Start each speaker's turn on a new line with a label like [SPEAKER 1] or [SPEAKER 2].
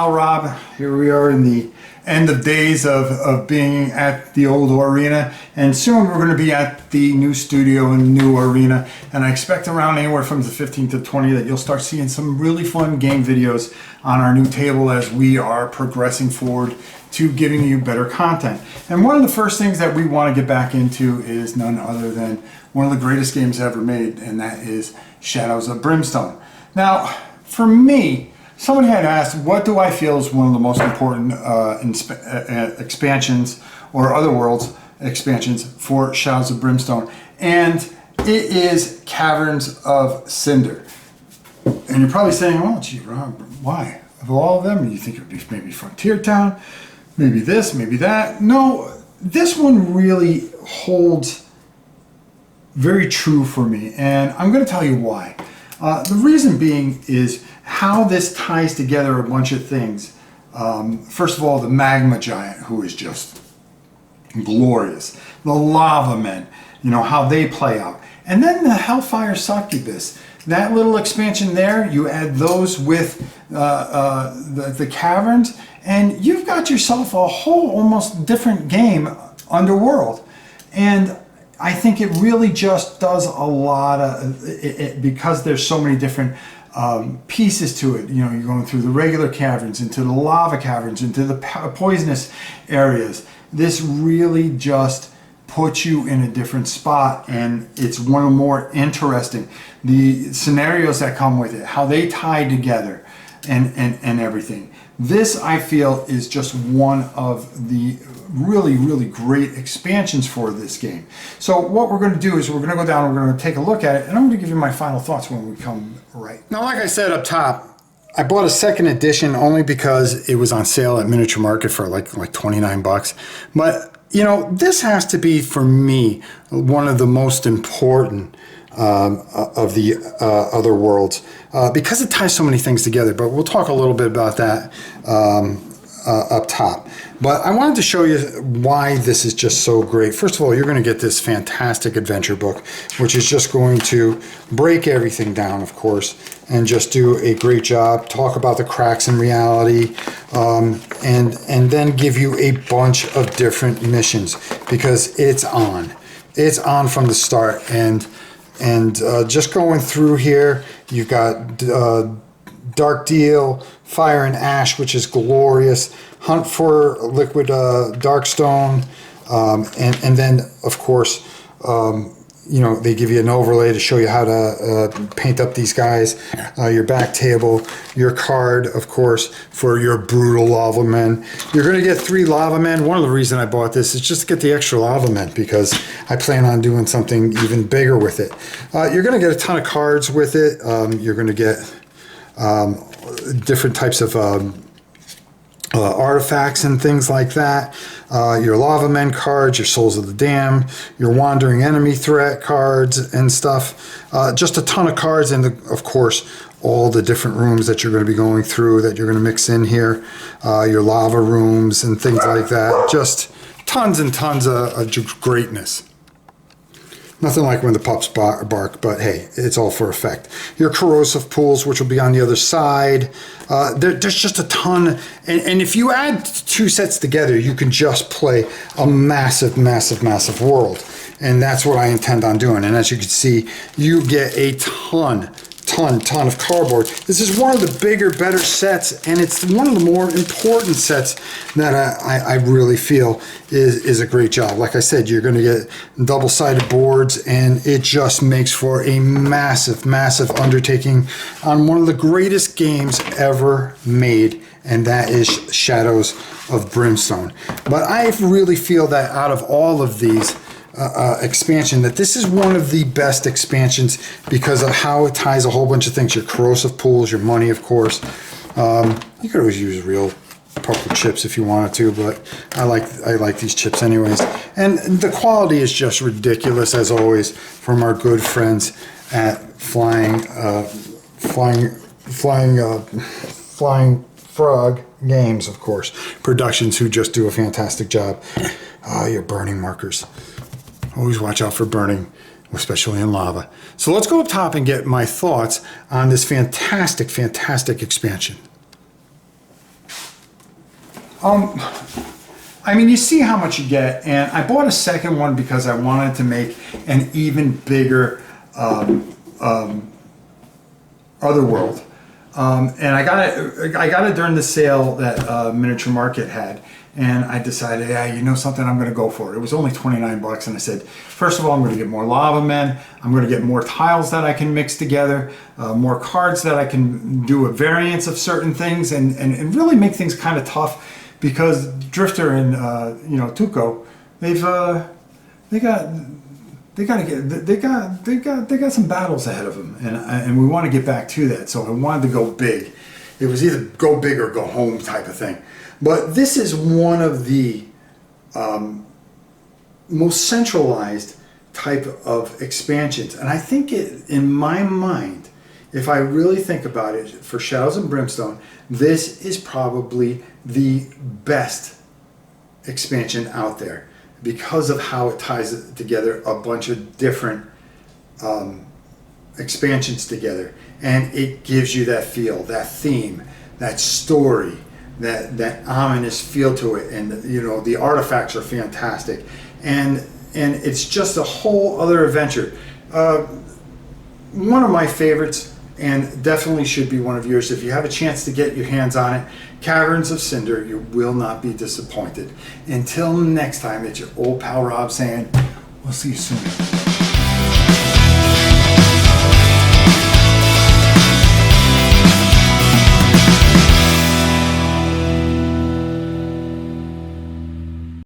[SPEAKER 1] pal Rob. Here we are in the end of days of being at the old arena, and soon we're going to be at the new studio and new arena, and I expect around anywhere from the 15th to 20 that you'll start seeing some really fun game videos on our new table as we are progressing forward to giving you better content. And one of the first things that we want to get back into is none other than one of the greatest games ever made, and that is Shadows of Brimstone. Now, for me, somebody had asked, what do I feel is one of the most important expansions or other worlds expansions for Shadows of Brimstone? And it is Caverns of Cynder. And you're probably saying, oh, gee, Rob, why? Of all of them, you think it would be maybe Frontier Town, maybe this, maybe that. No, this one really holds very true for me, and I'm going to tell you why. The reason being is how this ties together a bunch of things. First of all, the Magma Giant, who is just glorious. The Lava Men, you know, how they play out. And then the Hellfire Succubus. That little expansion there, you add those with the caverns, and you've got yourself a whole almost different game, Underworld. And I think it really just does a lot of it because there's so many different pieces to it. You know, you're going through the regular caverns, into the lava caverns, into the poisonous areas. This really just puts you in a different spot, and it's one of the more interesting. The scenarios that come with it, how they tie together, and everything. This, I feel, is just one of the really great expansions for this game. So what we're going to do is we're going to go down and we're going to take a look at it, and I'm going to give you my final thoughts when we come right. Now, like I said up top, I bought a second edition only because it was on sale at Miniature Market for like 29 bucks. But, you know, this has to be, for me, one of the most important of the other worlds because it ties so many things together. But we'll talk a little bit about that up top. But I wanted to show you why this is just so great. First of all, you're going to get this fantastic adventure book, which is just going to break everything down, of course, and just do a great job, talk about the cracks in reality, and then give you a bunch of different missions, because it's on. It's on from the start. And just going through here, you've got Dark Deal, Fire and Ash, which is glorious, Hunt for Liquid Darkstone, and then, of course, you know, they give you an overlay to show you how to paint up these guys, your back table, your card, of course, for your brutal lava men. You're going to get 3 lava men. One of the reasons I bought this is just to get the extra lava men, because I plan on doing something even bigger with it. You're going to get a ton of cards with it. You're going to get different types of artifacts and things like that. Your Lava Men cards, your Souls of the Damned, your Wandering Enemy Threat cards and stuff. Just a ton of cards, and of course all the different rooms that you're going to be going through that you're going to mix in here. Your lava rooms and things like that. Just tons and tons of greatness. Nothing like when the pups bark, but hey, it's all for effect. Your corrosive pools, which will be on the other side. There's just a ton, and if you add 2 sets together, you can just play a massive world. And that's what I intend on doing. And as you can see, you get a ton of cardboard. This is one of the bigger, better sets, and it's one of the more important sets that I really feel is a great job. Like I said, you're going to get double-sided boards, and it just makes for a massive undertaking on one of the greatest games ever made, and that is Shadows of Brimstone. But I really feel that out of all of these expansion, that this is one of the best expansions because of how it ties a whole bunch of things. Your corrosive pools, your money, of course. You could always use real poker chips if you wanted to, but I like these chips anyways. And the quality is just ridiculous, as always, from our good friends at Flying Frog Games, of course. Productions, who just do a fantastic job. Your burning markers. Always watch out for burning, especially in lava. So let's go up top and get my thoughts on this fantastic expansion. I mean, you see how much you get, and I bought a second one because I wanted to make an even bigger Otherworld. And I got it during the sale that Miniature Market had, and I decided, yeah, you know something, I'm going to go for it. It was only 29 bucks, and I said, first of all, I'm going to get more lava men. I'm going to get more tiles that I can mix together, more cards that I can do a variance of certain things, and really make things kind of tough, because Drifter and Tuco, they got some battles ahead of them, and we want to get back to that. So I wanted to go big. It was either go big or go home type of thing. But this is one of the most centralized type of expansions, and I think in my mind, if I really think about it, for Shadows and Brimstone, this is probably the best expansion out there, because of how it ties together a bunch of different expansions together, and it gives you that feel, that theme, that story, that ominous feel to it, and the artifacts are fantastic, and it's just a whole other adventure. One of my favorites, and definitely should be one of yours if you have a chance to get your hands on it. Caverns of Cynder. You will not be disappointed. Until next time, it's your old pal Rob saying, we'll see you soon.